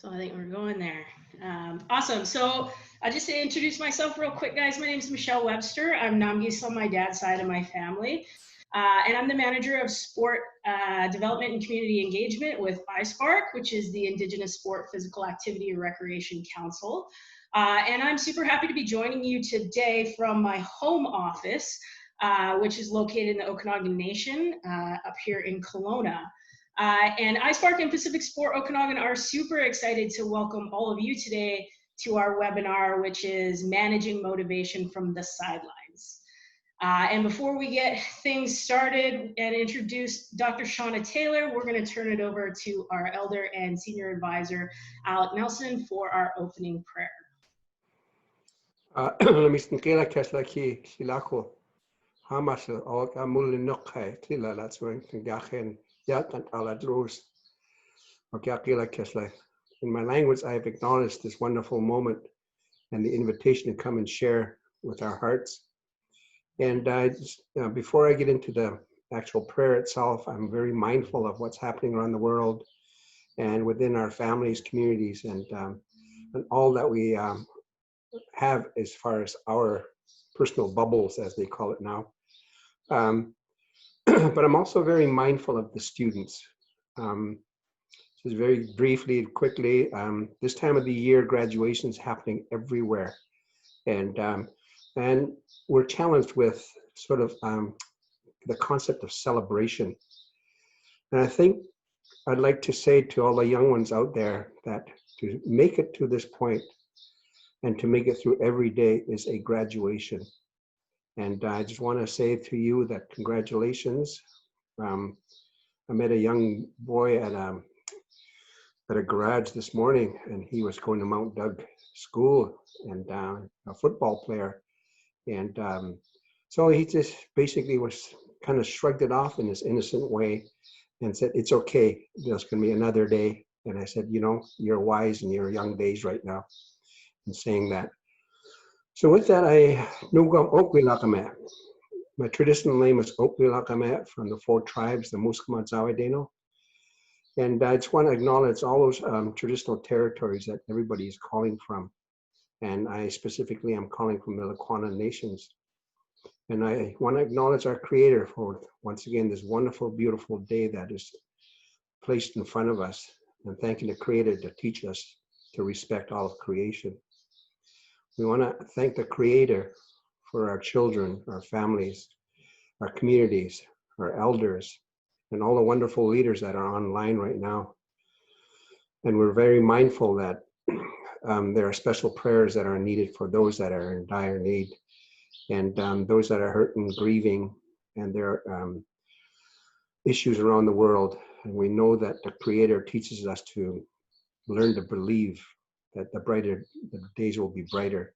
So I think we're going there. Awesome. So just to introduce myself real quick, guys, my name is Michelle Webster. I'm Namgis on my dad's side of my family. And I'm the manager of sport development and community engagement with SPARC, which is the Indigenous Sport, Physical Activity, and Recreation Council. And I'm super happy to be joining you today from my home office, which is located in the Okanagan Nation up here in Kelowna. And SPARC and PacificSport Okanagan are super excited to welcome all of you today to our webinar, which is Managing Motivation from the Sidelines. And before we get things started and introduce Dr. Shaunna Taylor, we're going to turn it over to our elder and senior advisor, Alec Nelson, for our opening prayer. In my language, I have acknowledged this wonderful moment and the invitation to come and share with our hearts. And before I get into the actual prayer itself, I'm very mindful of what's happening around the world and within our families, communities, and all that we have as far as our personal bubbles, as they call it now. But I'm also very mindful of the students. Just very briefly and quickly, this time of the year, graduation is happening everywhere. And we're challenged with sort of the concept of celebration. And I think I'd like to say to all the young ones out there that to make it to this point and to make it through every day is a graduation. And I just want to say to you that congratulations. I met a young boy at a garage this morning, and he was going to Mount Doug School and a football player. And so he just basically was kind of shrugged it off in this innocent way and said, it's okay, there's going to be another day. And I said, you know, you're wise in your young days right now in saying that. So with that, my traditional name is Okwilakamet from the 4 tribes, the Musqueam-Zawadeno. And I just want to acknowledge all those traditional territories that everybody is calling from. And I specifically am calling from the Lakwana Nations. And I want to acknowledge our Creator for, once again, this wonderful, beautiful day that is placed in front of us. And thanking the Creator to teach us to respect all of creation. We want to thank the Creator for our children, our families, our communities, our elders, and all the wonderful leaders that are online right now. And we're very mindful that there are special prayers that are needed for those that are in dire need, and those that are hurting, grieving, and there are issues around the world. And we know that the Creator teaches us to learn to believe that the days will be brighter.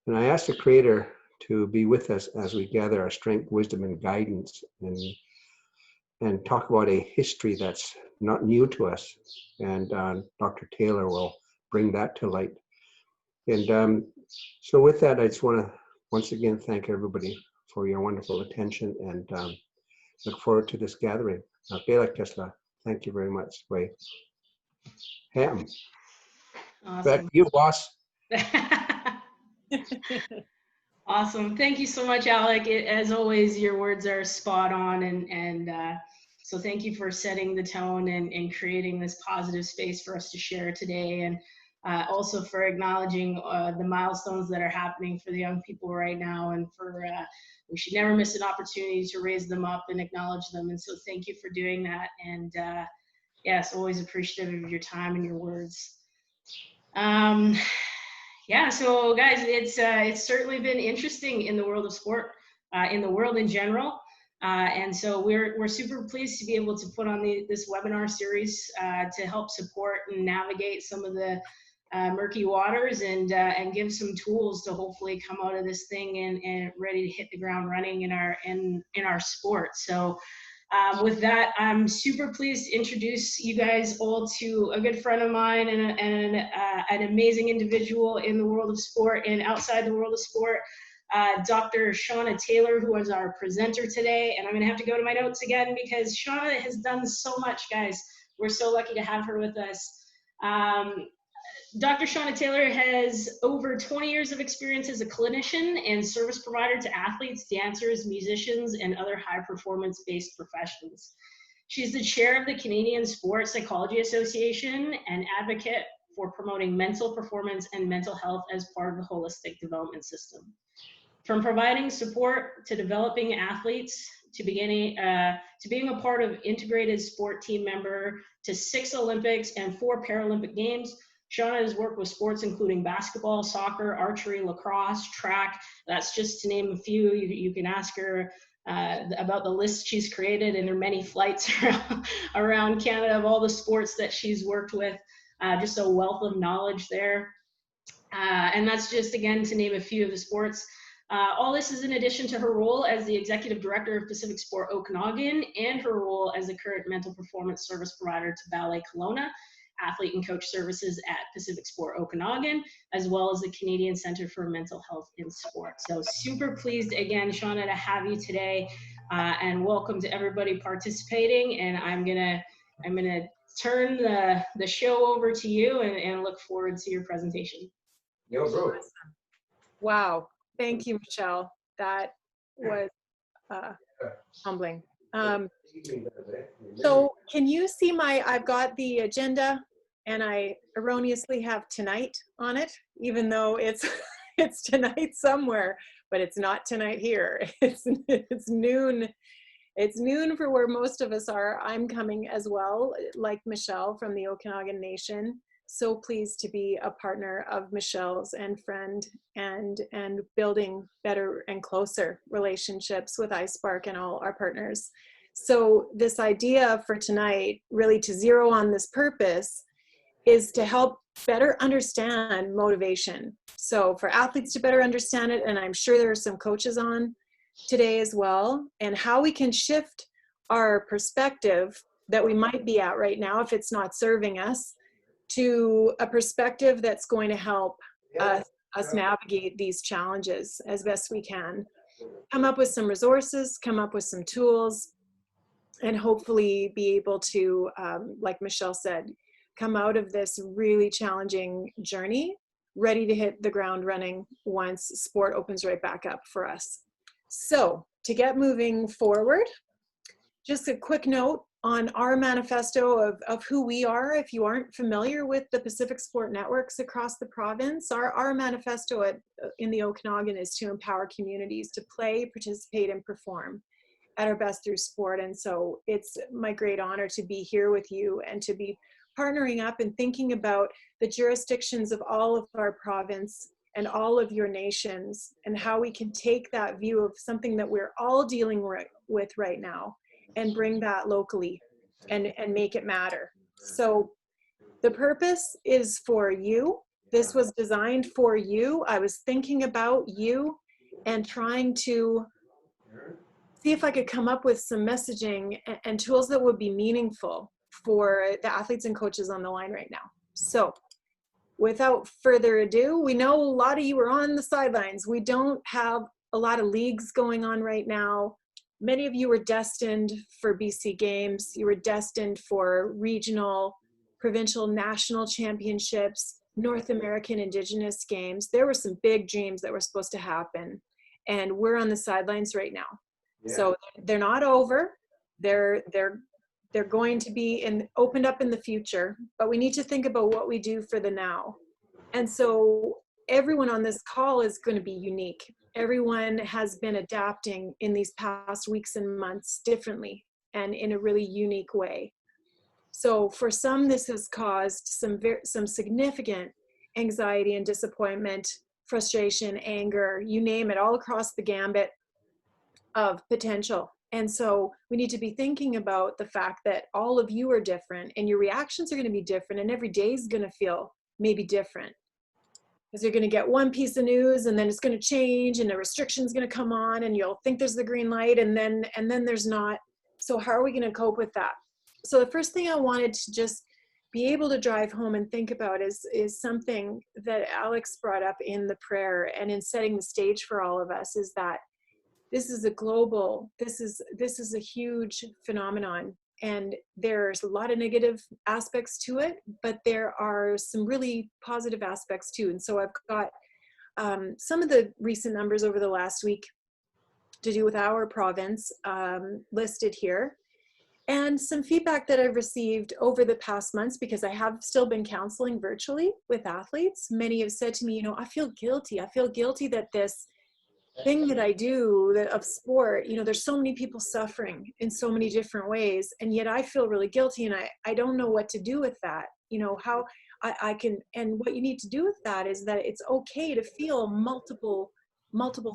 And I ask the Creator to be with us as we gather our strength, wisdom, and guidance, and talk about a history that's not new to us. And Dr. Taylor will bring that to light. And so with that, I just want to once again thank everybody for your wonderful attention and look forward to this gathering. Thank you very much. Ham. Awesome. Back to you, boss. Awesome. Thank you so much, Alec. As always, your words are spot on. And so thank you for setting the tone and creating this positive space for us to share today. And also for acknowledging the milestones that are happening for the young people right now. And for we should never miss an opportunity to raise them up and acknowledge them. And so thank you for doing that. And yes, always appreciative of your time and your words. Yeah, so guys, it's certainly been interesting in the world of sport, in the world in general, and so we're super pleased to be able to put on this webinar series to help support and navigate some of the murky waters and give some tools to hopefully come out of this thing and ready to hit the ground running in our sport. So. With that, I'm super pleased to introduce you guys all to a good friend of mine and an amazing individual in the world of sport and outside the world of sport, Dr. Shaunna Taylor, who is our presenter today. And I'm going to have to go to my notes again because Shaunna has done so much, guys. We're so lucky to have her with us. Dr. Shaunna Taylor has over 20 years of experience as a clinician and service provider to athletes, dancers, musicians, and other high performance-based professions. She's the chair of the Canadian Sports Psychology Association and advocate for promoting mental performance and mental health as part of the holistic development system. From providing support to developing athletes, to being a part of integrated sport team member, to 6 Olympics and 4 Paralympic Games, Shaunna has worked with sports including basketball, soccer, archery, lacrosse, track. That's just to name a few. You can ask her about the list she's created and her many flights around Canada of all the sports that she's worked with. Just a wealth of knowledge there. And that's just, again, to name a few of the sports. All this is in addition to her role as the Executive Director of PacificSport Okanagan and her role as the current mental performance service provider to Ballet Kelowna, athlete and coach services at PacificSport Okanagan, as well as the Canadian Centre for Mental Health in Sport. So super pleased again, Shaunna, to have you today, and welcome to everybody participating. And I'm gonna turn the show over to you and look forward to your presentation. Yo, bro. Awesome. Wow. Thank you, Michelle. That was humbling. So can you see I've got the agenda and I erroneously have tonight on it, even though it's tonight somewhere, but it's not tonight here. It's noon. It's noon for where most of us are. I'm coming as well, like Michelle, from the Okanagan Nation. So pleased to be a partner of Michelle's and friend, and building better and closer relationships with SPARC and all our partners. So this idea for tonight, really to zero on this purpose, is to help better understand motivation. So for athletes to better understand it, and I'm sure there are some coaches on today as well, and how we can shift our perspective that we might be at right now if it's not serving us, to a perspective that's going to help us navigate these challenges as best we can. Come up with some resources, come up with some tools, and hopefully be able to, like Michelle said, come out of this really challenging journey, ready to hit the ground running once sport opens right back up for us. So to get moving forward, just a quick note on our manifesto of who we are. If you aren't familiar with the Pacific Sport networks across the province, our manifesto in the Okanagan is to empower communities to play, participate, and perform at our best through sport. And so it's my great honor to be here with you and to be partnering up and thinking about the jurisdictions of all of our province and all of your nations, and how we can take that view of something that we're all dealing with right now and bring that locally and make it matter. So the purpose is for you. This was designed for you. I was thinking about you and trying to see if I could come up with some messaging and tools that would be meaningful for the athletes and coaches on the line right now. So without further ado, we know a lot of you are on the sidelines. We don't have a lot of leagues going on right now. Many of you were destined for BC Games. You were destined for regional, provincial, national championships, North American Indigenous Games. There were some big dreams that were supposed to happen, and we're on the sidelines right now. Yeah. So they're not over. They're going to be opened up in the future, but we need to think about what we do for the now. And so everyone on this call is going to be unique. Everyone has been adapting in these past weeks and months differently and in a really unique way. So for some, this has caused some significant anxiety and disappointment, frustration, anger, you name it, all across the gambit of potential. And so we need to be thinking about the fact that all of you are different and your reactions are going to be different, and every day is going to feel maybe different. Because you're going to get one piece of news and then it's going to change and the restriction's going to come on and you'll think there's the green light and then there's not. So how are we going to cope with that? So the first thing I wanted to just be able to drive home and think about is something that Alex brought up in the prayer and in setting the stage for all of us, is that this is a global, this is a huge phenomenon, and there's a lot of negative aspects to it, but there are some really positive aspects too. And so I've got some of the recent numbers over the last week to do with our province listed here, and some feedback that I've received over the past months, because I have still been counseling virtually with athletes. Many have said to me, you know, I feel guilty. I feel guilty that this thing that I do of sport, you know, there's so many people suffering in so many different ways, and yet I feel really guilty, and I don't know what to do with that. You know, how I can, and what you need to do with that is that it's okay to feel multiple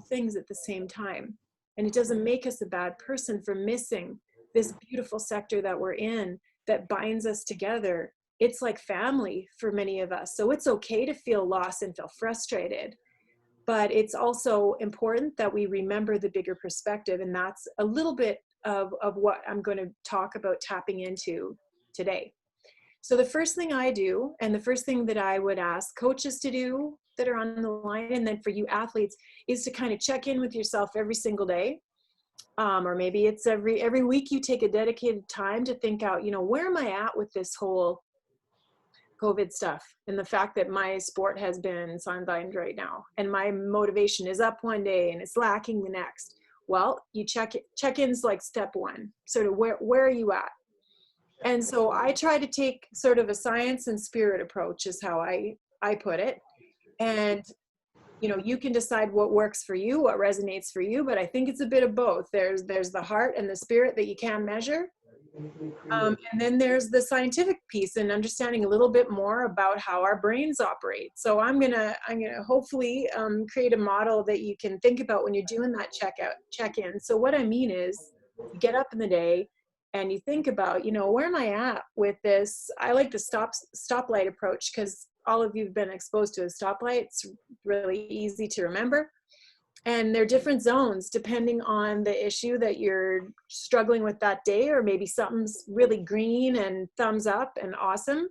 things at the same time. And it doesn't make us a bad person for missing this beautiful sector that we're in that binds us together. It's like family for many of us. So it's okay to feel lost and feel frustrated. But it's also important that we remember the bigger perspective. And that's a little bit of what I'm going to talk about tapping into today. So the first thing I do, and the first thing that I would ask coaches to do that are on the line, and then for you athletes, is to kind of check in with yourself every single day. Or maybe it's every week you take a dedicated time to think out, you know, where am I at with this whole COVID stuff, and the fact that my sport has been sidelined right now, and my motivation is up one day and it's lacking the next. Well, you check-ins like step one, sort of where are you at? And so I try to take sort of a science and spirit approach is how I put it. And, you know, you can decide what works for you, what resonates for you, but I think it's a bit of both. There's the heart and the spirit that you can measure. And then there's the scientific piece and understanding a little bit more about how our brains operate. So I'm gonna hopefully create a model that you can think about when you're doing that check-in. So what I mean is, you get up in the day and you think about, you know, where am I at with this? I like the stoplight approach, because all of you have been exposed to a stoplight. It's really easy to remember. And there are different zones depending on the issue that you're struggling with that day, or maybe something's really green and thumbs up and awesome.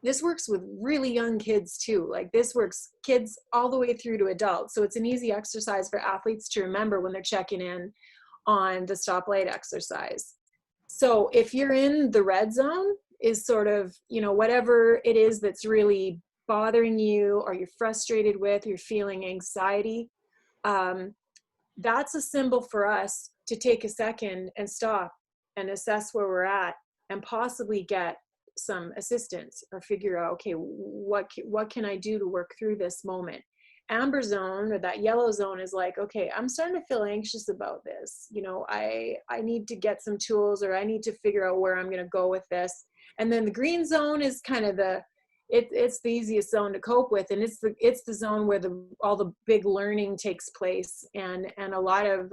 This works with really young kids too. Like this works kids all the way through to adults. So it's an easy exercise for athletes to remember when they're checking in on the stoplight exercise. So if you're in the red zone, is sort of, you know, whatever it is that's really bothering you, or you're frustrated with, you're feeling anxiety, that's a symbol for us to take a second and stop and assess where we're at, and possibly get some assistance or figure out, okay, what can I do to work through this moment? Amber zone, or that yellow zone, is like, okay, I'm starting to feel anxious about this. You know, I need to get some tools, or I need to figure out where I'm going to go with this. And then the green zone is kind of it's the easiest zone to cope with, and it's the zone where all the big learning takes place, and a lot of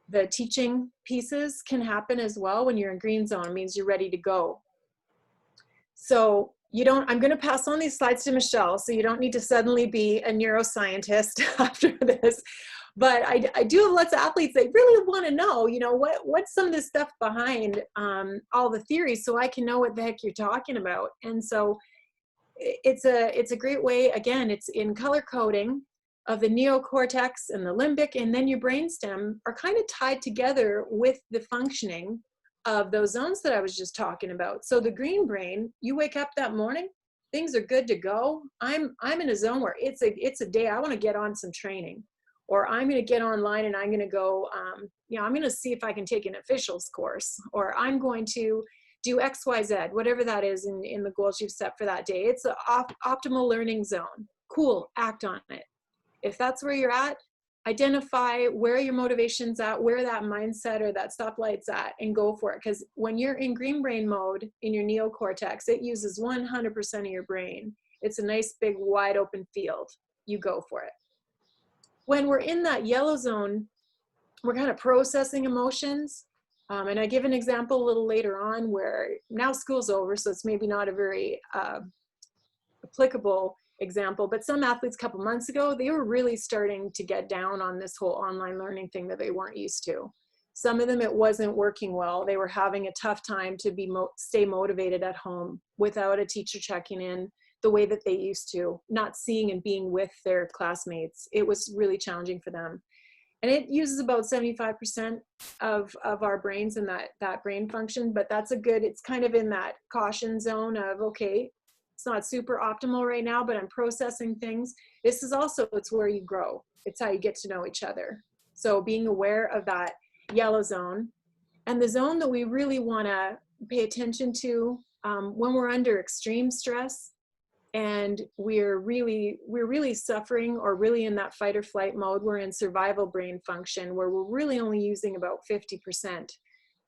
the teaching pieces can happen as well. When you're in green zone, it means you're ready to go. So I'm going to pass on these slides to Michelle, so you don't need to suddenly be a neuroscientist after this. But I do have lots of athletes that really want to know, you know, what's some of this stuff behind all the theories, so I can know what the heck you're talking about. And so it's a great way. Again, it's in color coding of the neocortex and the limbic, and then your brainstem are kind of tied together with the functioning of those zones that I was just talking about. So the green brain, you wake up that morning, things are good to go. I'm in a zone where it's a day I want to get on some training, or I'm going to get online and I'm going to go, I'm going to see if I can take an officials course, or I'm going to do X, Y, Z, whatever that is in the goals you've set for that day. It's an optimal learning zone. Cool, act on it. If that's where you're at, identify where your motivation's at, where that mindset or that stoplight's at, and go for it. Because when you're in green brain mode in your neocortex, it uses 100% of your brain. It's a nice big wide open field. You go for it. When we're in that yellow zone, we're kind of processing emotions. And I give an example a little later on where now school's over, so it's maybe not a very applicable example, but some athletes a couple months ago, they were really starting to get down on this whole online learning thing that they weren't used to. Some of them, it wasn't working well. They were having a tough time to stay motivated at home without a teacher checking in the way that they used to, not seeing and being with their classmates. It was really challenging for them. And it uses about 75% of our brains and that brain function, but that's a good, it's kind of in that caution zone of, okay, it's not super optimal right now, but I'm processing things. This is also, it's where you grow. It's how you get to know each other. So being aware of that yellow zone, and the zone that we really want to pay attention to when we're under extreme stress and we're really suffering or really in that fight or flight mode. We're in survival brain function where we're really only using about 50%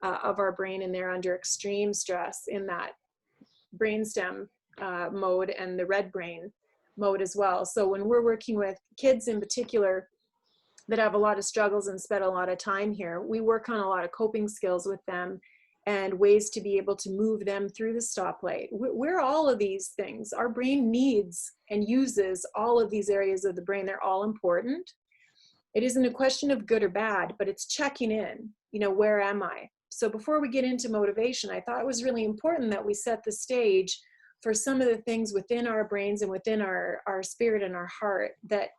of our brain in there under extreme stress in that brainstem mode and the red brain mode as well. So when we're working with kids in particular that have a lot of struggles and spend a lot of time here, we work on a lot of coping skills with them and ways to be able to move them through the stoplight. We're all of these things. Our brain needs and uses all of these areas of the brain. They're all important. It isn't a question of good or bad, but it's checking in, you know, where am I? So before we get into motivation, I thought it was really important that we set the stage for some of the things within our brains and within our spirit and our heart that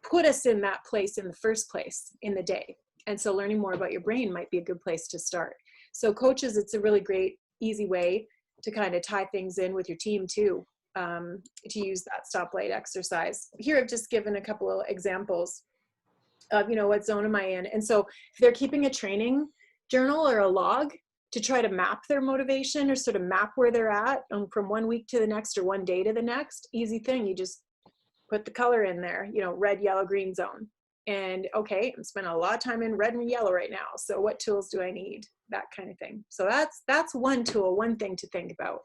put us in that place in the first place in the day. And so learning more about your brain might be a good place to start. So coaches, it's a really great, easy way to kind of tie things in with your team too, to use that stoplight exercise. Here I've just given a couple of examples of, you know, what zone am I in? And so if they're keeping a training journal or a log to try to map their motivation or sort of map where they're at from one week to the next or one day to the next, easy thing. You just put the color in there, you know, red, yellow, green zone. And okay, I'm spending a lot of time in red and yellow right now. So what tools do I need? That kind of thing. So that's one tool, one thing to think about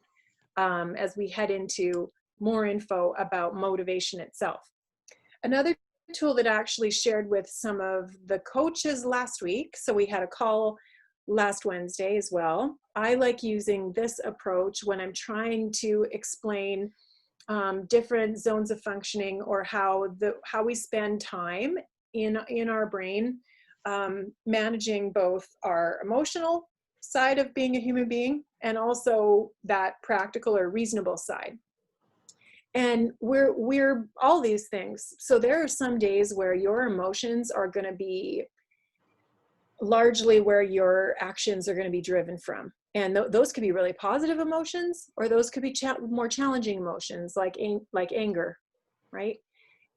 as we head into more info about motivation itself. Another tool that I actually shared with some of the coaches last week. So we had a call last Wednesday as well. I like using this approach when I'm trying to explain different zones of functioning or how we spend time in our brain, managing both our emotional side of being a human being and also that practical or reasonable side. And we're all these things. So there are some days where your emotions are going to be largely where your actions are going to be driven from. And those could be really positive emotions, or those could be more challenging emotions like anger, right?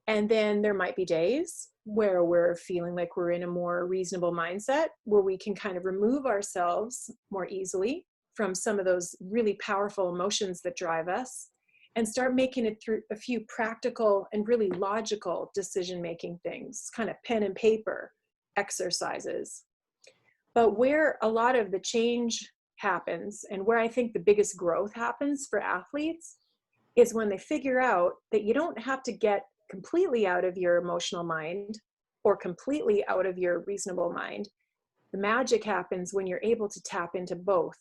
And then there might be days where we're feeling like we're in a more reasonable mindset, where we can kind of remove ourselves more easily from some of those really powerful emotions that drive us and start making it through a few practical and really logical decision-making things, kind of pen and paper exercises. But where a lot of the change happens and where I think the biggest growth happens for athletes is when they figure out that you don't have to get completely out of your emotional mind or completely out of your reasonable mind. The magic happens when you're able to tap into both.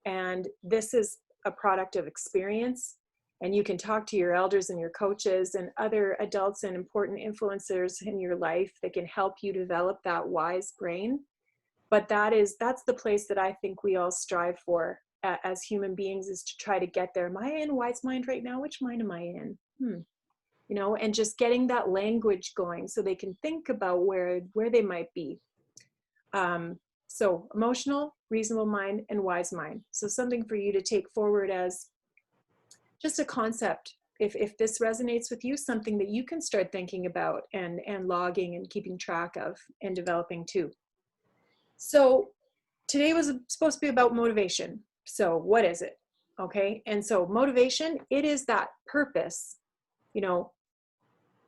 And this is a product of experience. And you can talk to your elders and your coaches and other adults and important influencers in your life that can help you develop that wise brain. But that's the place that I think we all strive for as human beings, is to try to get there. Am I in wise mind right now? Which mind am I in? You know, and just getting that language going so they can think about where they might be. So emotional, reasonable mind, and wise mind. So something for you to take forward as just a concept. If this resonates with you, something that you can start thinking about and logging and keeping track of and developing too. So today was supposed to be about motivation. So what is it? Okay. And so motivation, it is that purpose, you know,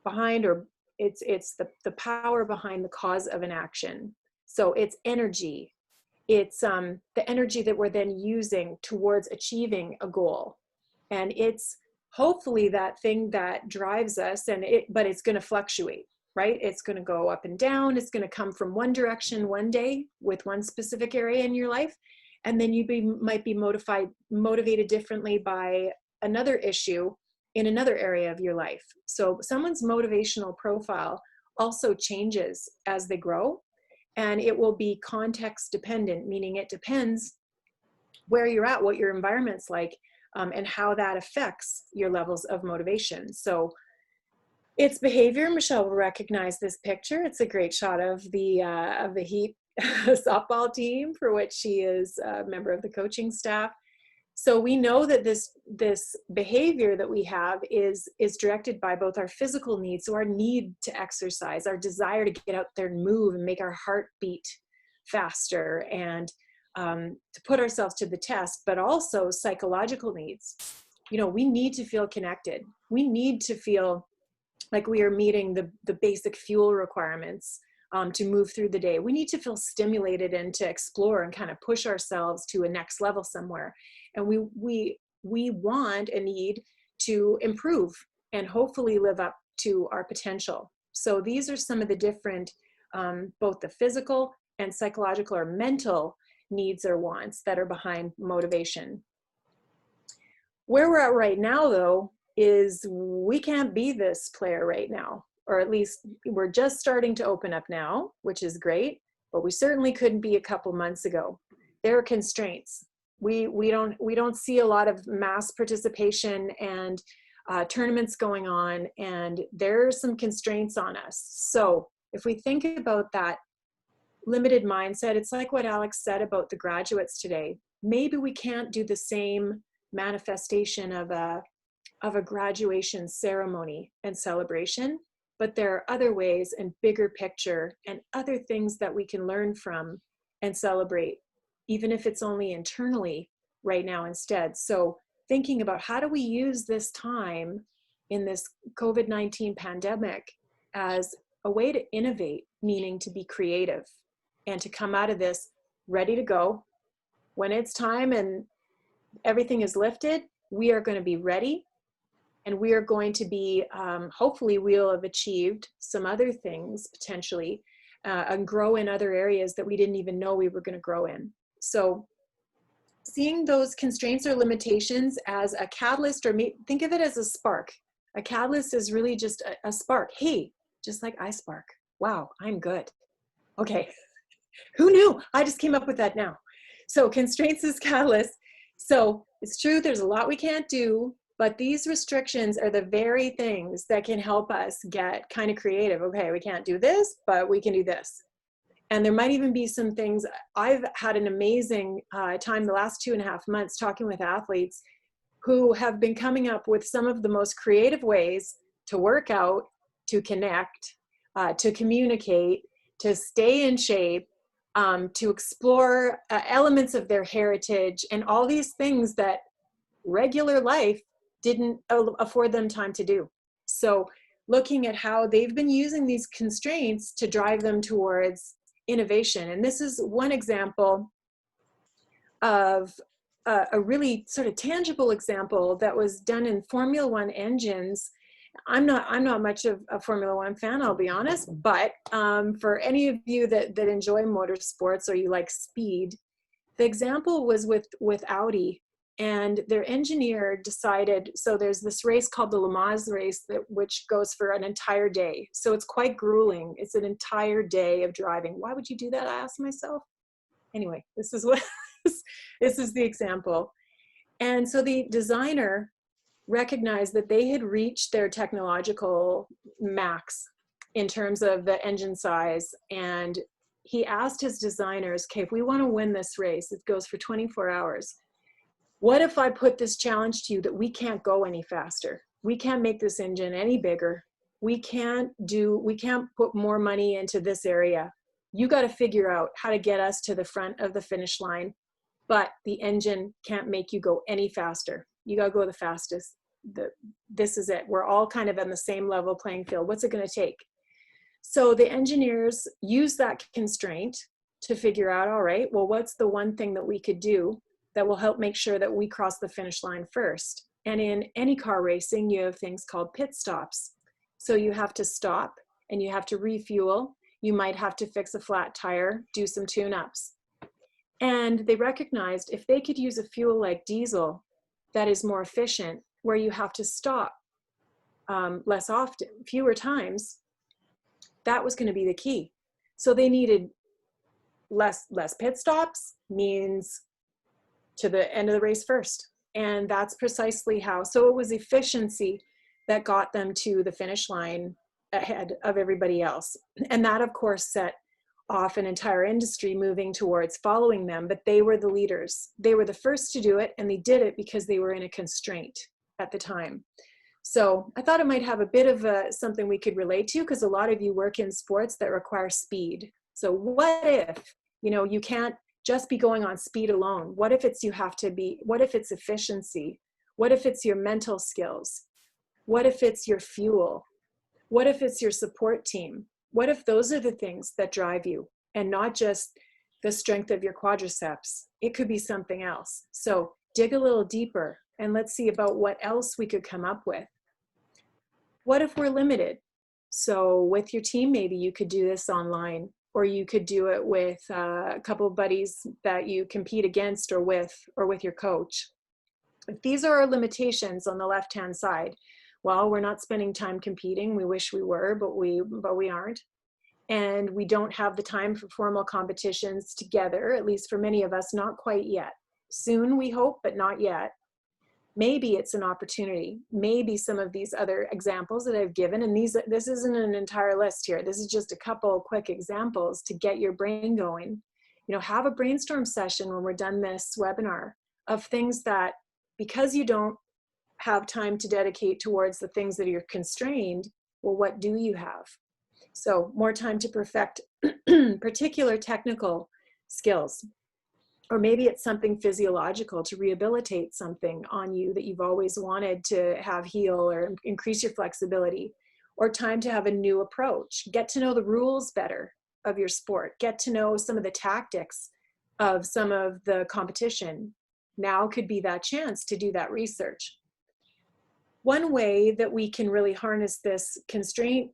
behind, or it's the power behind the cause of an action. So it's energy. It's the energy that we're then using towards achieving a goal. And it's hopefully that thing that drives us, but it's going to fluctuate. Right? It's going to go up and down. It's going to come from one direction one day with one specific area in your life. And then might be motivated differently by another issue in another area of your life. So someone's motivational profile also changes as they grow, and it will be context dependent, meaning it depends where you're at, what your environment's like, and how that affects your levels of motivation. So It's behavior. Michelle will recognize this picture. It's a great shot of the Heat softball team, for which she is a member of the coaching staff. So we know that this behavior that we have is directed by both our physical needs, so our need to exercise, our desire to get out there and move and make our heart beat faster, and to put ourselves to the test, but also psychological needs. You know, we need to feel connected. We need to feel like we are meeting the basic fuel requirements to move through the day. We need to feel stimulated and to explore and kind of push ourselves to a next level somewhere. And we want and need to improve and hopefully live up to our potential. So these are some of the different, both the physical and psychological or mental needs or wants that are behind motivation. Where we're at right now, though, is we can't be this player right now, or at least we're just starting to open up now, which is great, but we certainly couldn't be a couple months ago. There are constraints. We don't see a lot of mass participation and tournaments going on, and there are some constraints on us. So if we think about that limited mindset, it's like what Alex said about the graduates today. Maybe we can't do the same manifestation of a graduation ceremony and celebration, but there are other ways and bigger picture and other things that we can learn from and celebrate, even if it's only internally right now instead. So thinking about how do we use this time in this COVID-19 pandemic as a way to innovate, meaning to be creative and to come out of this ready to go. When it's time and everything is lifted, we are going to be ready. And we are going to be, hopefully we'll have achieved some other things potentially and grow in other areas that we didn't even know we were going to grow in. So seeing those constraints or limitations as a catalyst, or think of it as a spark. A catalyst is really just a spark. Hey, just like I spark. Wow, I'm good. Okay, who knew? I just came up with that now. So constraints is catalyst. So it's true, there's a lot we can't do, but these restrictions are the very things that can help us get kind of creative. Okay, we can't do this, but we can do this. And there might even be some things. I've had an amazing time the last 2.5 months talking with athletes who have been coming up with some of the most creative ways to work out, to connect, to communicate, to stay in shape, to explore elements of their heritage and all these things that regular life didn't afford them time to do. So looking at how they've been using these constraints to drive them towards innovation. And this is one example of a really sort of tangible example that was done in Formula One engines. I'm not much of a Formula One fan, I'll be honest, but for any of you that enjoy motorsports or you like speed, the example was with Audi. And their engineer decided, so there's this race called the Le Mans race, which goes for an entire day. So it's quite grueling. It's an entire day of driving. Why would you do that? I asked myself. Anyway, this is the example. And so the designer recognized that they had reached their technological max in terms of the engine size. And he asked his designers, okay, if we want to win this race, it goes for 24 hours. What if I put this challenge to you that we can't go any faster? We can't make this engine any bigger. We can't put more money into this area. You got to figure out how to get us to the front of the finish line, but the engine can't make you go any faster. You got to go the fastest. This is it. We're all kind of on the same level playing field. What's it going to take? So the engineers use that constraint to figure out, all right, well, what's the one thing that we could do that will help make sure that we cross the finish line first? And in any car racing, you have things called pit stops. So you have to stop and you have to refuel. You might have to fix a flat tire, do some tune-ups. And they recognized if they could use a fuel like diesel that is more efficient, where you have to stop less often, fewer times, that was going to be the key. So they needed less pit stops, means to the end of the race first. And that's precisely how. So it was efficiency that got them to the finish line ahead of everybody else. And that, of course, set off an entire industry moving towards following them, but they were the leaders. They were the first to do it, and they did it because they were in a constraint at the time. So I thought it might have a bit of something we could relate to, because a lot of you work in sports that require speed. So what if, you can't just be going on speed alone? What if it's what if it's efficiency? What if it's your mental skills? What if it's your fuel? What if it's your support team? What if those are the things that drive you, and not just the strength of your quadriceps? It could be something else. So dig a little deeper and let's see about what else we could come up with. What if we're limited? So with your team, maybe you could do this online, or you could do it with a couple of buddies that you compete against or with your coach. If these are our limitations on the left-hand side, well, we're not spending time competing. We wish we were, but we aren't. And we don't have the time for formal competitions together, at least for many of us, not quite yet. Soon, we hope, but not yet. Maybe it's an opportunity. Maybe some of these other examples that I've given, and this isn't an entire list here. This is just a couple quick examples to get your brain going. Have a brainstorm session when we're done this webinar of things that, because you don't have time to dedicate towards the things that you're constrained, well, what do you have? So more time to perfect particular technical skills. Or maybe it's something physiological, to rehabilitate something on you that you've always wanted to have heal or increase your flexibility. Or time to have a new approach. Get to know the rules better of your sport. Get to know some of the tactics of some of the competition. Now could be that chance to do that research. One way that we can really harness this constraint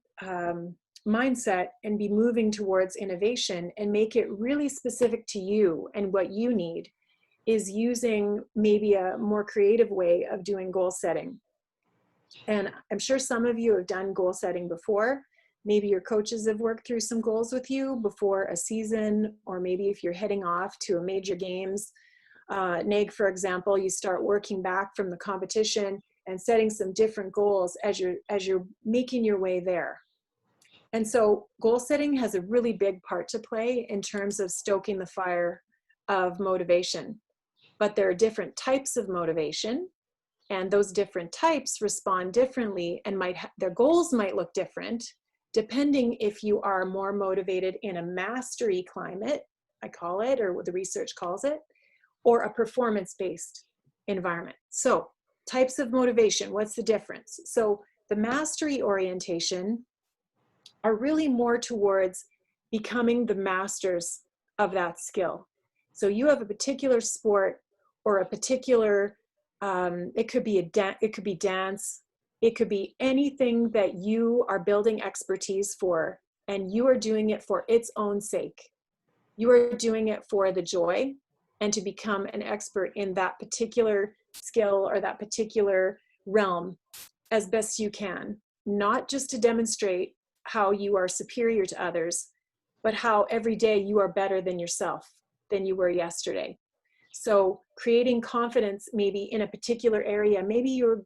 mindset and be moving towards innovation and make it really specific to you and what you need is using maybe a more creative way of doing goal setting. And I'm sure some of you have done goal setting before. Maybe your coaches have worked through some goals with you before a season, or maybe if you're heading off to a major games, NAG, for example, you start working back from the competition and setting some different goals as you're making your way there. And so goal setting has a really big part to play in terms of stoking the fire of motivation. But there are different types of motivation, and those different types respond differently, and their goals might look different depending if you are more motivated in a mastery climate, I call it, or what the research calls it, or a performance-based environment. So types of motivation, what's the difference? So the mastery orientation are really more towards becoming the masters of that skill. So you have a particular sport or a particular, it could be dance, it could be anything that you are building expertise for, and you are doing it for its own sake. You are doing it for the joy and to become an expert in that particular skill or that particular realm as best you can, not just to demonstrate how you are superior to others, but how every day you are better than yourself, than you were yesterday. So creating confidence maybe in a particular area, maybe you're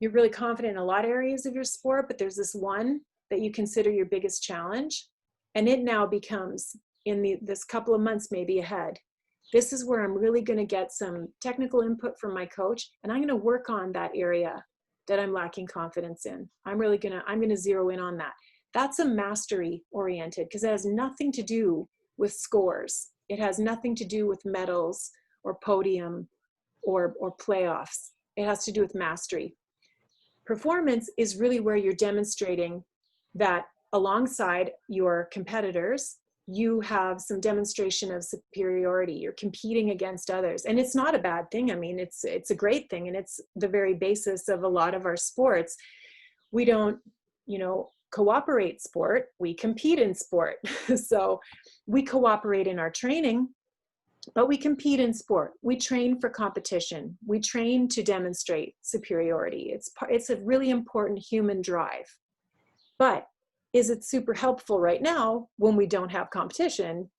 really confident in a lot of areas of your sport, but there's this one that you consider your biggest challenge, and it now becomes in this couple of months maybe ahead. This is where I'm really going to get some technical input from my coach, and I'm going to work on that area that I'm lacking confidence in. I'm going to zero in on that. That's a mastery oriented, because it has nothing to do with scores. It has nothing to do with medals or podium or playoffs. It has to do with mastery. Performance is really where you're demonstrating that alongside your competitors, you have some demonstration of superiority. You're competing against others. And it's not a bad thing. I mean, it's a great thing. And it's the very basis of a lot of our sports. We don't, cooperate sport, we compete in sport. So we cooperate in our training, but we compete in sport. We train for competition. We train to demonstrate superiority. It's a really important human drive. But is it super helpful right now when we don't have competition?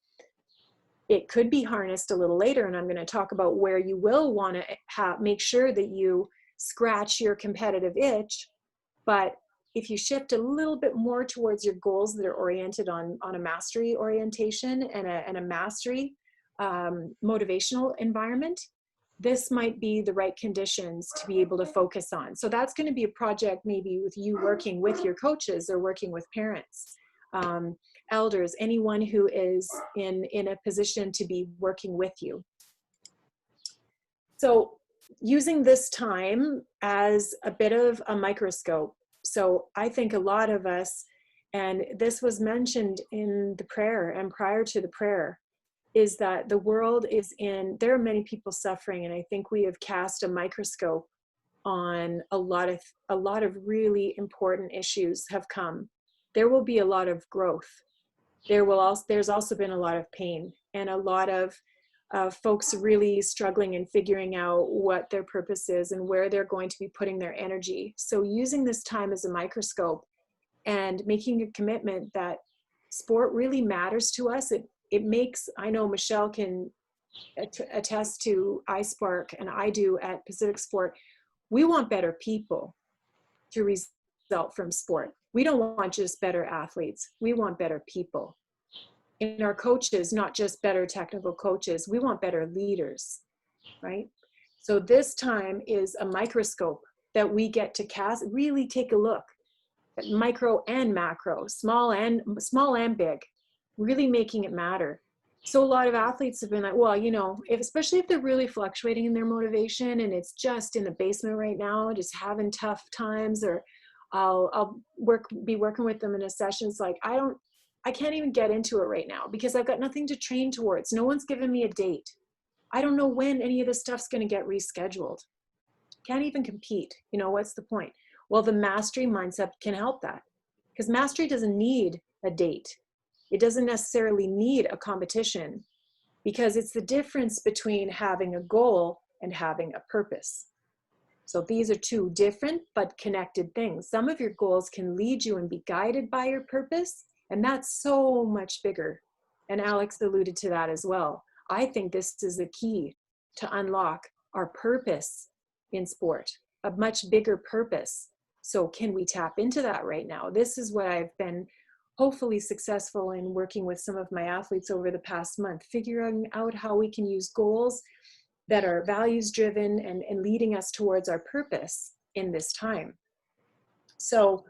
It could be harnessed a little later, and I'm going to talk about where you will want to make sure that you scratch your competitive itch But if you shift a little bit more towards your goals that are oriented on a mastery orientation and a mastery motivational environment, this might be the right conditions to be able to focus on. So that's going to be a project maybe with you working with your coaches or working with parents, elders, anyone who is in a position to be working with you. So using this time as a bit of a microscope. So I think a lot of us, and this was mentioned in the prayer and prior to the prayer, is that the world is there are many people suffering, and I think we have cast a microscope on a lot of really important issues have come. There will be a lot of growth. There's also been a lot of pain and a lot of folks really struggling and figuring out what their purpose is and where they're going to be putting their energy. So using this time as a microscope and making a commitment that sport really matters to us. It makes, I know Michelle can attest to SPARC, and I do at PacificSport, we want better people to result from sport. We don't want just better athletes. We want better people. In our coaches, not just better technical coaches, we want better leaders, right? So this time is a microscope that we get to cast, really take a look at micro and macro, small and big, really making it matter. So a lot of athletes have been like, well, you know, especially if they're really fluctuating in their motivation and it's just in the basement right now, just having tough times, or I'll be working with them in a session. It's like, I can't even get into it right now because I've got nothing to train towards. No one's given me a date. I don't know when any of this stuff's going to get rescheduled. Can't even compete. You know, what's the point? Well, the mastery mindset can help that, because mastery doesn't need a date. It doesn't necessarily need a competition, because it's the difference between having a goal and having a purpose. So these are two different but connected things. Some of your goals can lead you and be guided by your purpose, and that's so much bigger. And Alex alluded to that as well. I think this is the key to unlock our purpose in sport, a much bigger purpose. So can we tap into that right now? This is what I've been hopefully successful in working with some of my athletes over the past month, figuring out how we can use goals that are values driven and leading us towards our purpose in this time. So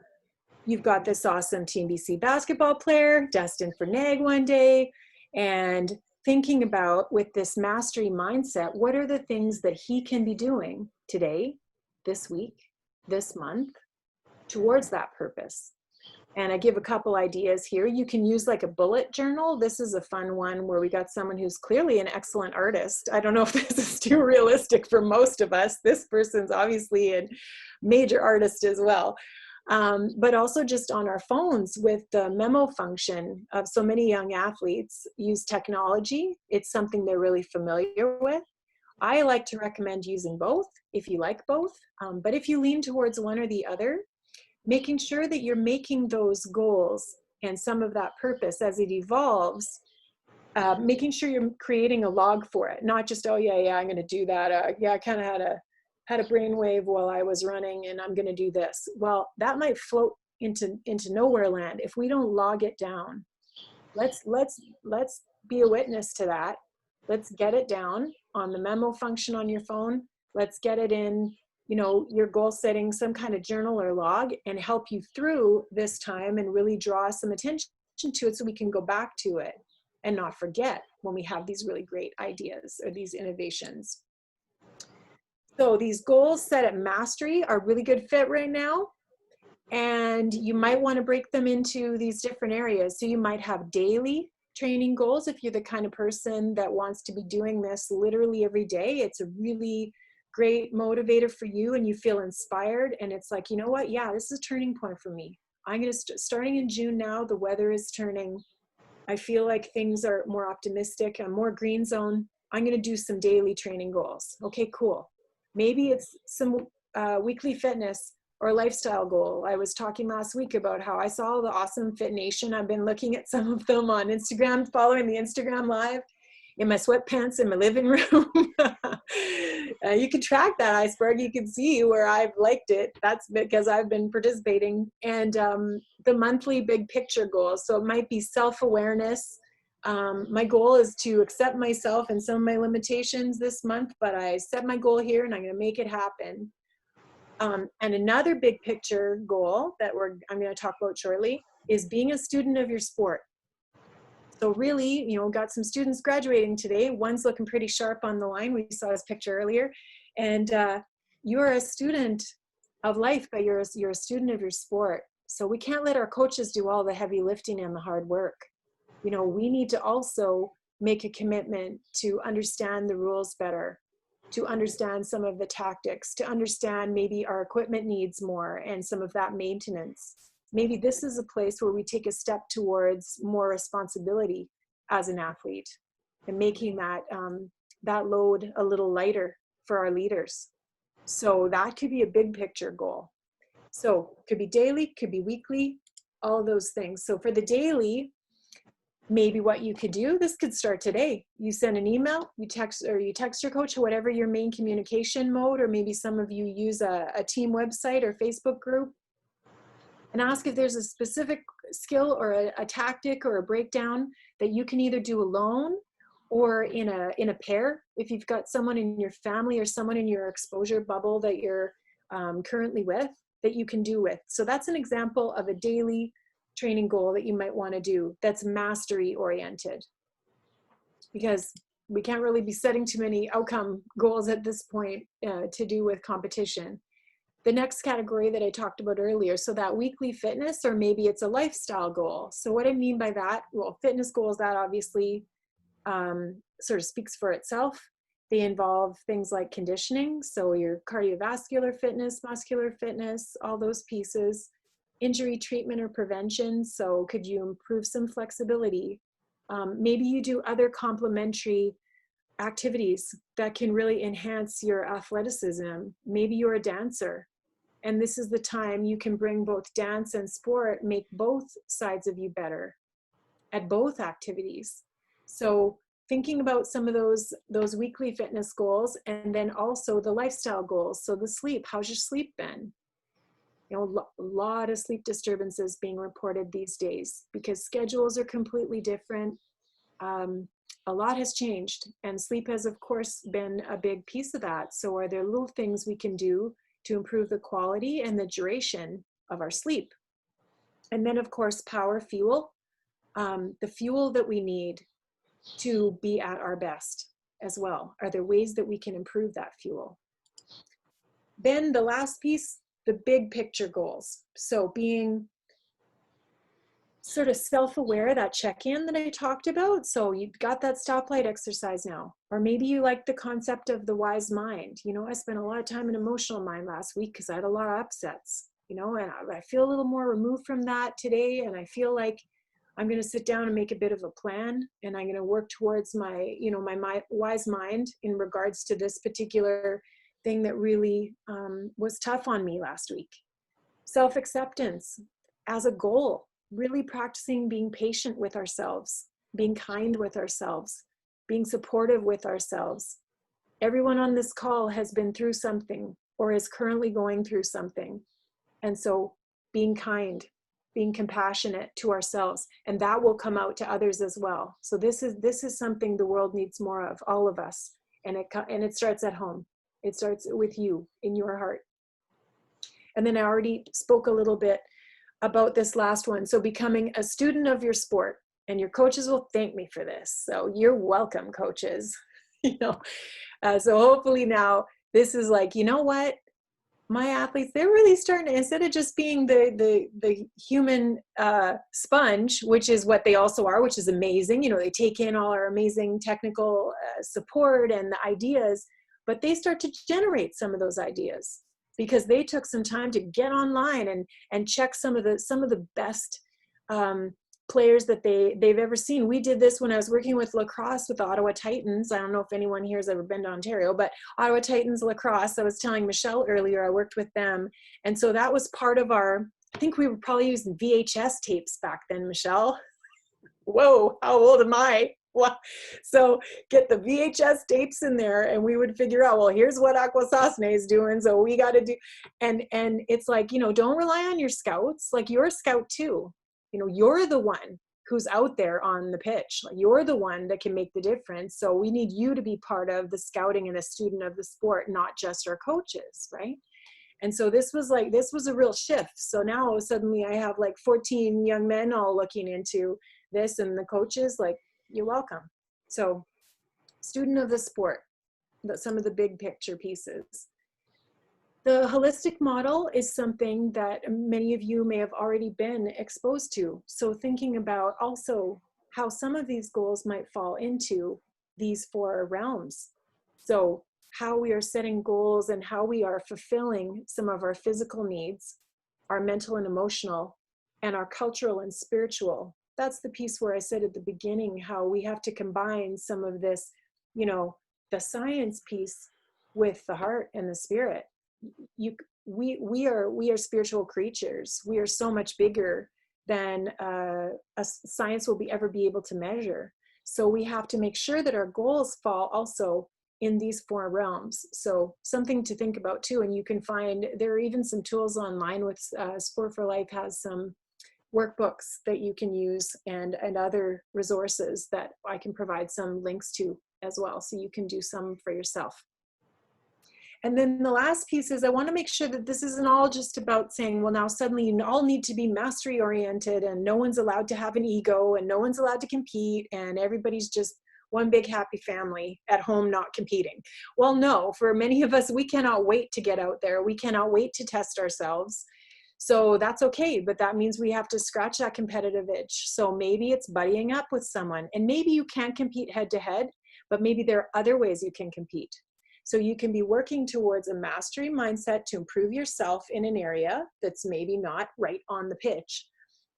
you've got this awesome Team BC basketball player destined for NAG one day, and thinking about, with this mastery mindset, what are the things that he can be doing today, this week, this month, towards that purpose. And I give a couple ideas here. You can use like a bullet journal. This is a fun one where we got someone who's clearly an excellent artist. I don't know if this is too realistic for most of us. This person's obviously a major artist as well. But also just on our phones with the memo function of so many young athletes use technology. It's something they're really familiar with. I like to recommend using both if you like both. But if you lean towards one or the other, making sure that you're making those goals and some of that purpose as it evolves, making sure you're creating a log for it, not just, oh yeah, I'm going to do that. Yeah, I kind of had a brainwave while I was running and I'm going to do this. Well, that might float into nowhere land if we don't log it down. Let's be a witness to that. Let's get it down on the memo function on your phone. Let's get it in, you know, your goal setting, some kind of journal or log, and help you through this time and really draw some attention to it so we can go back to it and not forget when we have these really great ideas or these innovations. So these goals set at mastery are really good fit right now. And you might want to break them into these different areas. So you might have daily training goals if you're the kind of person that wants to be doing this literally every day. It's a really great motivator for you and you feel inspired. And it's like, you know what? Yeah, this is a turning point for me. I'm going to starting in June now, the weather is turning. I feel like things are more optimistic. I'm more green zone. I'm going to do some daily training goals. Okay, cool. Maybe it's some weekly fitness or lifestyle goal. I was talking last week about how I saw the awesome Fit Nation. I've been looking at some of them on Instagram, following the Instagram live in my sweatpants in my living room. You can track that iceberg. You can see where I've liked it. That's because I've been participating. And the monthly big picture goals. So it might be self-awareness. My goal is to accept myself and some of my limitations this month, but I set my goal here and I'm going to make it happen. And another big picture goal that I'm going to talk about shortly is being a student of your sport. So really, you know, got some students graduating today. One's looking pretty sharp on the line. We saw his picture earlier. And you're a student of life, but you're a student of your sport. So we can't let our coaches do all the heavy lifting and the hard work. You know, we need to also make a commitment to understand the rules better, to understand some of the tactics, to understand maybe our equipment needs more and some of that maintenance. Maybe this is a place where we take a step towards more responsibility as an athlete and making that, that load a little lighter for our leaders. So that could be a big picture goal. So it could be daily, could be weekly, all of those things. So for the daily, maybe what you could do, this could start today. You send an email, you text your coach, or whatever your main communication mode, or maybe some of you use a team website or Facebook group, and ask if there's a specific skill or a tactic or a breakdown that you can either do alone or in a pair. If you've got someone in your family or someone in your exposure bubble that you're currently with, that you can do with. So that's an example of a daily training goal that you might want to do that's mastery oriented, because we can't really be setting too many outcome goals at this point to do with competition. The next category that I talked about earlier, so that weekly fitness, or maybe it's a lifestyle goal. So what I mean by that, well, fitness goals, that obviously sort of speaks for itself. They involve things like conditioning, so your cardiovascular fitness, muscular fitness, all those pieces. Injury treatment or prevention, so could you improve some flexibility? Maybe you do other complementary activities that can really enhance your athleticism. Maybe you're a dancer, and this is the time you can bring both dance and sport, make both sides of you better at both activities. So thinking about some of those weekly fitness goals, and then also the lifestyle goals. So the sleep, how's your sleep been? You know, a lot of sleep disturbances being reported these days because schedules are completely different. A lot has changed, and sleep has, of course, been a big piece of that. So are there little things we can do to improve the quality and the duration of our sleep? And then, of course, power, fuel, the fuel that we need to be at our best as well. Are there ways that we can improve that fuel? Then the last piece, the big picture goals. So being sort of self-aware, that check-in that I talked about. So you've got that stoplight exercise now, or maybe you like the concept of the wise mind. You know, I spent a lot of time in emotional mind last week because I had a lot of upsets, you know, and I feel a little more removed from that today. And I feel like I'm going to sit down and make a bit of a plan, and I'm going to work towards my, you know, my wise mind in regards to this particular thing that really was tough on me last week. Self-acceptance as a goal, really practicing being patient with ourselves, being kind with ourselves, being supportive with ourselves. Everyone on this call has been through something or is currently going through something. And so being kind, being compassionate to ourselves, and that will come out to others as well. So this is something the world needs more of, all of us. And it starts at home. It starts with you, in your heart. And then I already spoke a little bit about this last one. So becoming a student of your sport, and your coaches will thank me for this. So you're welcome, coaches. You know, so hopefully now this is like, you know what? My athletes, they're really starting to, instead of just being the human sponge, which is what they also are, which is amazing. You know, they take in all our amazing technical support and the ideas, but they start to generate some of those ideas because they took some time to get online and check some of the best players that they've ever seen. We did this when I was working with lacrosse with the Ottawa Titans. I don't know if anyone here has ever been to Ontario, but Ottawa Titans lacrosse, I was telling Michelle earlier, I worked with them. And so that was part of our, I think we were probably using VHS tapes back then, Michelle. Whoa, how old am I? Well, so get the VHS tapes in there and we would figure out, well, here's what Akwesasne is doing. So we got to do, and it's like, you know, don't rely on your scouts. Like, you're a scout too. You know, you're the one who's out there on the pitch. Like, you're the one that can make the difference. So we need you to be part of the scouting and a student of the sport, not just our coaches, right? And so this was a real shift. So now suddenly I have like 14 young men all looking into this, and the coaches, like, you're welcome. So student of the sport, some of the big picture pieces. The holistic model is something that many of you may have already been exposed to. So thinking about also how some of these goals might fall into these 4 realms. So how we are setting goals and how we are fulfilling some of our physical needs, our mental and emotional, and our cultural and spiritual. That's the piece where I said at the beginning how we have to combine some of this, you know, the science piece with the heart and the spirit. We are spiritual creatures. We are so much bigger than science will ever be able to measure. So we have to make sure that our goals fall also in these 4 realms. So something to think about too. And you can find, there are even some tools online with Sport for Life has some workbooks that you can use and other resources that I can provide some links to as well. So you can do some for yourself. And then the last piece is I want to make sure that this isn't all just about saying, well, now suddenly you all need to be mastery oriented and no one's allowed to have an ego and no one's allowed to compete and everybody's just one big happy family at home not competing. Well, no, for many of us, we cannot wait to get out there. We cannot wait to test ourselves. So that's okay, but that means we have to scratch that competitive itch. So maybe it's buddying up with someone, and maybe you can't compete head to head, but maybe there are other ways you can compete. So you can be working towards a mastery mindset to improve yourself in an area that's maybe not right on the pitch,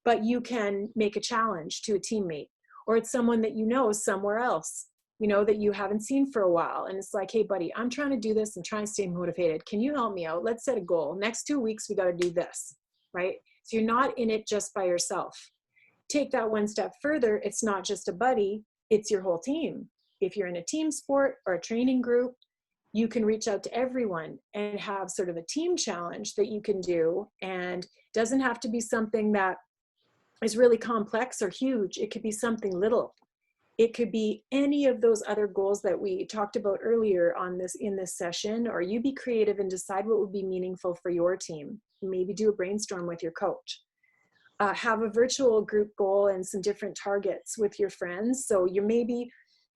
but you can make a challenge to a teammate, or it's someone that you know somewhere else, you know, that you haven't seen for a while. And it's like, hey buddy, I'm trying to do this and trying to stay motivated. Can you help me out? Let's set a goal. Next 2 weeks, we got to do this, right? So you're not in it just by yourself. Take that one step further. It's not just a buddy, it's your whole team. If you're in a team sport or a training group, you can reach out to everyone and have sort of a team challenge that you can do. And it doesn't have to be something that is really complex or huge. It could be something little. It could be any of those other goals that we talked about earlier in this session, or you be creative and decide what would be meaningful for your team. Maybe do a brainstorm with your coach. Have a virtual group goal and some different targets with your friends. So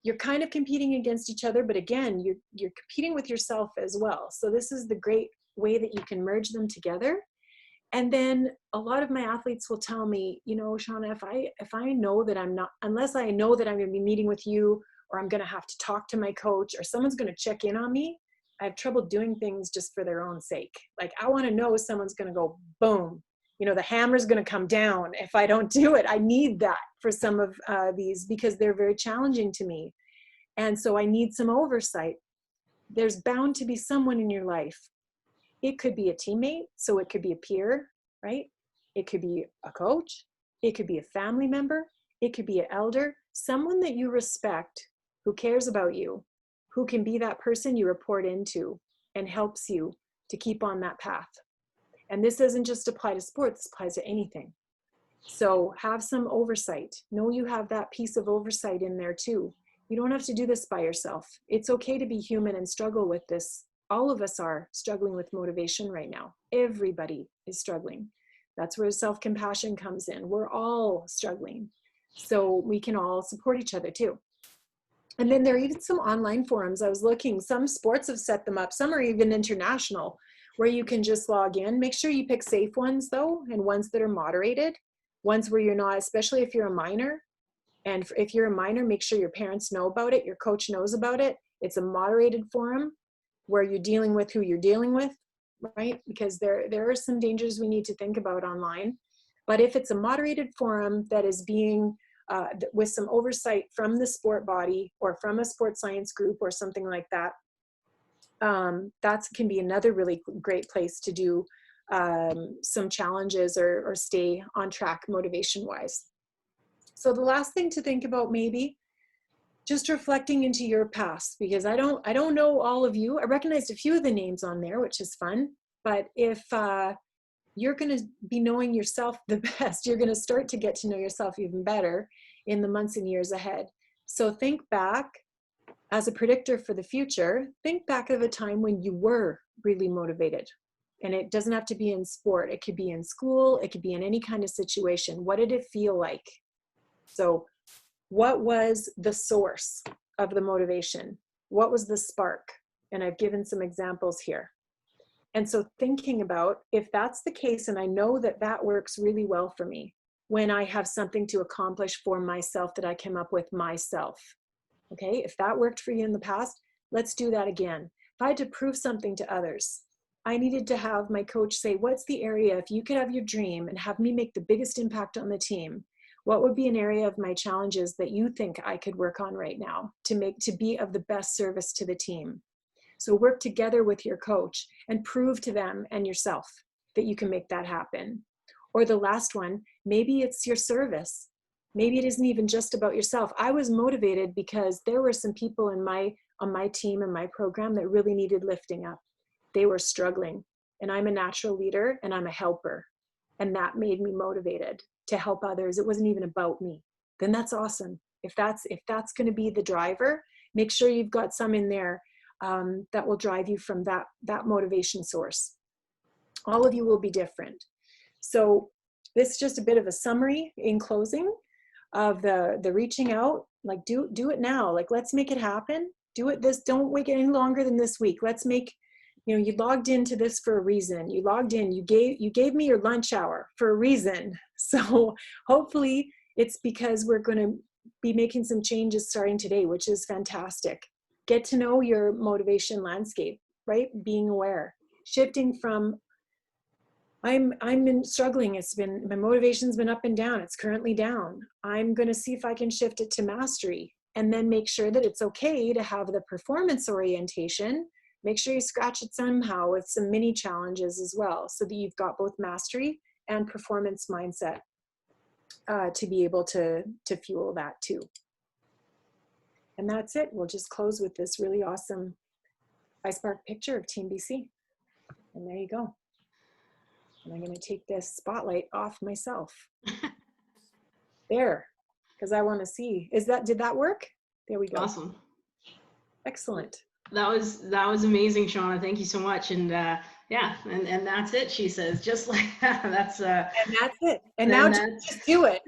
you're kind of competing against each other, but again, you're competing with yourself as well. So this is the great way that you can merge them together. And then a lot of my athletes will tell me, you know, Shaunna, if I know that I'm not, unless I know that I'm going to be meeting with you, or I'm going to have to talk to my coach, or someone's going to check in on me, I have trouble doing things just for their own sake. Like, I want to know someone's going to go, boom, you know, the hammer's going to come down if I don't do it. I need that for some of these because they're very challenging to me. And so I need some oversight. There's bound to be someone in your life. It could be a teammate, so it could be a peer, right? It could be a coach. It could be a family member. It could be an elder, someone that you respect, who cares about you, who can be that person you report into and helps you to keep on that path. And this doesn't just apply to sports, it applies to anything. So have some oversight. Know you have that piece of oversight in there too. You don't have to do this by yourself. It's okay to be human and struggle with this. All of us are struggling with motivation right now. Everybody is struggling. That's where self-compassion comes in. We're all struggling. So we can all support each other too. And then there are even some online forums. I was looking, some sports have set them up. Some are even international, where you can just log in. Make sure you pick safe ones though, and ones that are moderated. Ones where you're not, especially if you're a minor. And if you're a minor, make sure your parents know about it. Your coach knows about it. It's a moderated forum where you're dealing with who you're dealing with, right? Because there are some dangers we need to think about online. But if it's a moderated forum that is being with some oversight from the sport body or from a sports science group or something like that, that can be another really great place to do some challenges or stay on track motivation-wise. So the last thing to think about maybe just reflecting into your past, because I don't know all of you. I recognized a few of the names on there, which is fun. But if you're going to be knowing yourself the best, you're going to start to get to know yourself even better in the months and years ahead. So think back as a predictor for the future. Think back of a time when you were really motivated. And it doesn't have to be in sport. It could be in school. It could be in any kind of situation. What did it feel like? So what was the source of the motivation? What was the spark? And I've given some examples here. And so thinking about, if that's the case, and I know that that works really well for me when I have something to accomplish for myself that I came up with myself. Okay, if that worked for you in the past, let's do that again. If I had to prove something to others, I needed to have my coach say, what's the area, if you could have your dream and have me make the biggest impact on the team, what would be an area of my challenges that you think I could work on right now to be of the best service to the team? So work together with your coach and prove to them and yourself that you can make that happen. Or the last one, maybe it's your service. Maybe it isn't even just about yourself. I was motivated because there were some people on my team and my program that really needed lifting up. They were struggling, and I'm a natural leader and I'm a helper. And that made me motivated to help others. It wasn't even about me. Then that's awesome. If that's going to be the driver, make sure you've got some in there that will drive you from that motivation source. All of you will be different. So this is just a bit of a summary in closing of the reaching out. Like do it now. Like, let's make it happen. Do it don't wait any longer than this week. Let's make, you logged into this for a reason. You logged in, you gave me your lunch hour for a reason. So hopefully it's because we're going to be making some changes starting today, which is fantastic. Get to know your motivation landscape, right? Being aware, shifting from I'm struggling. My motivation's been up and down. It's currently down. I'm going to see if I can shift it to mastery, and then make sure that it's okay to have the performance orientation. Make sure you scratch it somehow with some mini challenges as well, so that you've got both mastery and performance mindset to be able to fuel that too. And that's it. We'll just close with this really awesome SPARC picture of Team BC. And there you go. And I'm going to take this spotlight off myself. There, because I want to see. Did that work? There we go. Awesome. Excellent. That was amazing, Shaunna. Thank you so much. And yeah, and that's it, she says, just like that. And that's it. And now just do it.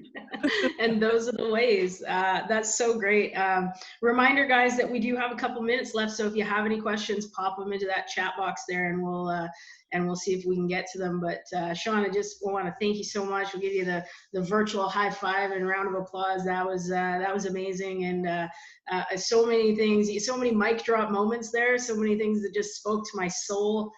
And those are the ways. That's so great. Reminder, guys, that we do have a couple minutes left. So if you have any questions, pop them into that chat box there, and we'll see if we can get to them. But Shaunna, just want to thank you so much. We'll give you the virtual high five and round of applause. That was amazing. And so many things, so many mic drop moments there, so many things that just spoke to my soul.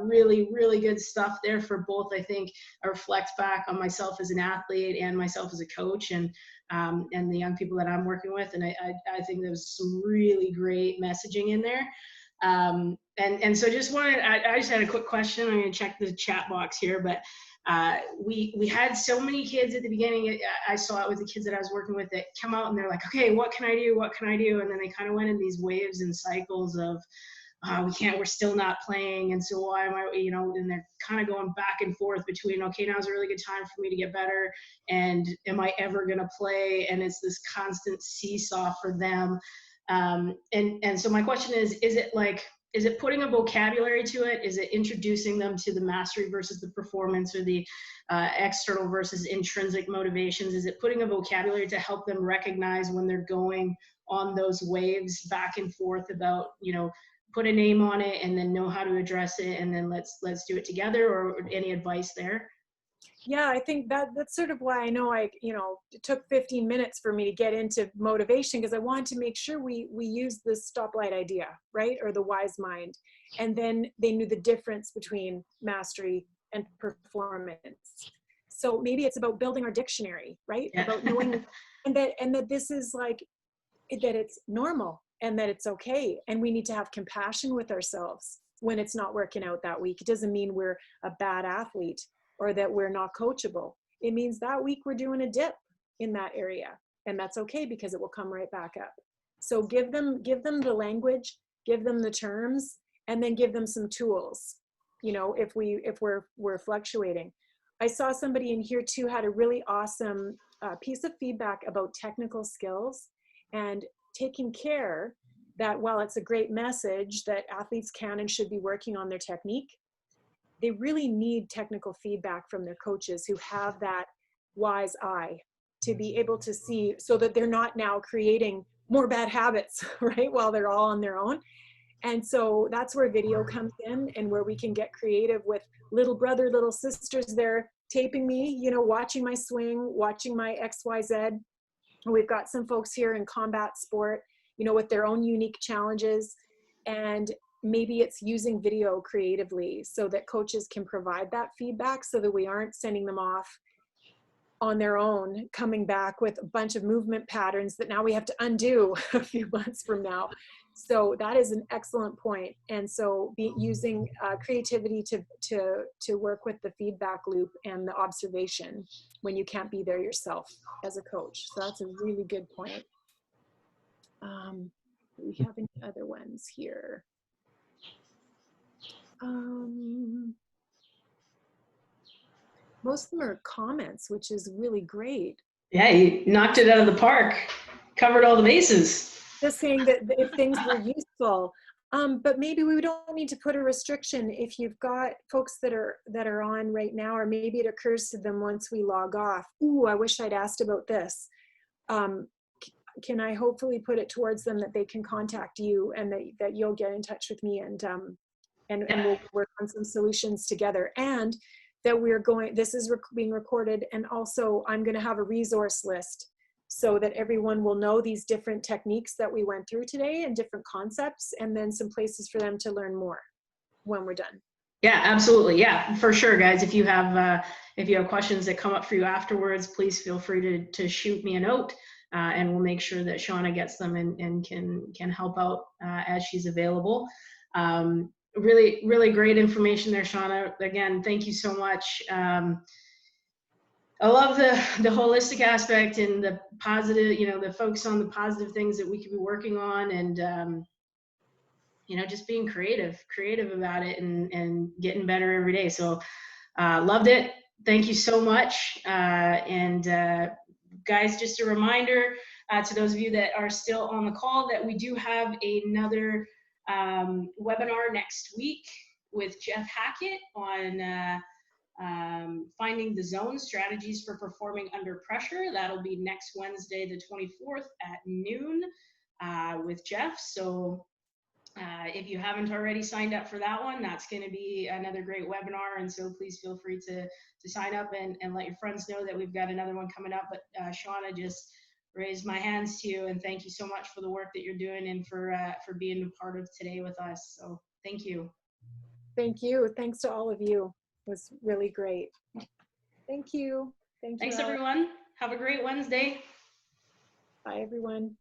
Really, really good stuff there for both. I think I reflect back on myself as an athlete and myself as a coach, and the young people that I'm working with. And I think there's some really great messaging in there. And so I just had a quick question. I'm going to check the chat box here, but we had so many kids at the beginning. I saw it with the kids that I was working with that come out and they're like, okay, what can I do? What can I do? And then they kind of went in these waves and cycles of, we're still not playing. And so why am I, and they're kind of going back and forth between, okay, now's a really good time for me to get better. And am I ever going to play? And it's this constant seesaw for them. And so my question is it putting a vocabulary to it? Is it introducing them to the mastery versus the performance, or the external versus intrinsic motivations? Is it putting a vocabulary to help them recognize when they're going on those waves back and forth about, put a name on it and then know how to address it, and then let's do it together? Or any advice there? Yeah, I think that's sort of why I know it took 15 minutes for me to get into motivation, because I wanted to make sure we use the stoplight idea, right? Or the wise mind. And then they knew the difference between mastery and performance. So maybe it's about building our dictionary, right? Yeah. About knowing and that this is like, that it's normal and that it's okay. And we need to have compassion with ourselves when it's not working out that week. It doesn't mean we're a bad athlete or that we're not coachable. It means that week we're doing a dip in that area. And that's okay, because it will come right back up. So give them the language, give them the terms, and then give them some tools, you know, if we're fluctuating. I saw somebody in here too had a really awesome piece of feedback about technical skills and taking care that while it's a great message that athletes can and should be working on their technique, they really need technical feedback from their coaches who have that wise eye to be able to see, so that they're not now creating more bad habits, right, while they're all on their own. And so that's where video comes in, and where we can get creative with little brother, little sisters there taping me, you know, watching my swing, watching my XYZ. We've got some folks here in combat sport, you know, with their own unique challenges. And maybe it's using video creatively so that coaches can provide that feedback, so that we aren't sending them off on their own, coming back with a bunch of movement patterns that now we have to undo a few months from now. So that is an excellent point. And so using creativity to work with the feedback loop and the observation when you can't be there yourself as a coach. So that's a really good point. Do we have any other ones here? Most of them are comments, which is really great. Yeah, you knocked it out of the park, covered all the bases. Just saying that if things were useful, but maybe we don't need to put a restriction if you've got folks that are on right now, or maybe it occurs to them once we log off. Ooh, I wish I'd asked about this. Can I hopefully put it towards them that they can contact you, and that you'll get in touch with me, and we'll work on some solutions together, and that this is being recorded, and also I'm going to have a resource list so that everyone will know these different techniques that we went through today and different concepts, and then some places for them to learn more when we're done. Yeah, absolutely. Yeah, for sure, guys. If you have questions that come up for you afterwards, please feel free to shoot me a note, and we'll make sure that Shaunna gets them and can help out as she's available. Really, really great information there, Shaunna. Again, thank you so much. I love the holistic aspect and the positive, you know, the focus on the positive things that we could be working on, and you know, just being creative about it, and getting better every day. So loved it. Thank you so much. And guys, just a reminder to those of you that are still on the call that we do have another webinar next week with Jeff Hackett on finding the zone strategies for performing under pressure. That'll be next Wednesday, the 24th at noon with Jeff. So if you haven't already signed up for that one, that's going to be another great webinar. And so please feel free to sign up and let your friends know that we've got another one coming up. But Shaunna, just raised my hands to you, and thank you so much for the work that you're doing, and for being a part of today with us. So thank you. Thank you. Thanks to all of you. It was really great. Thank you. Thanks, everyone. Have a great Wednesday. Bye, everyone.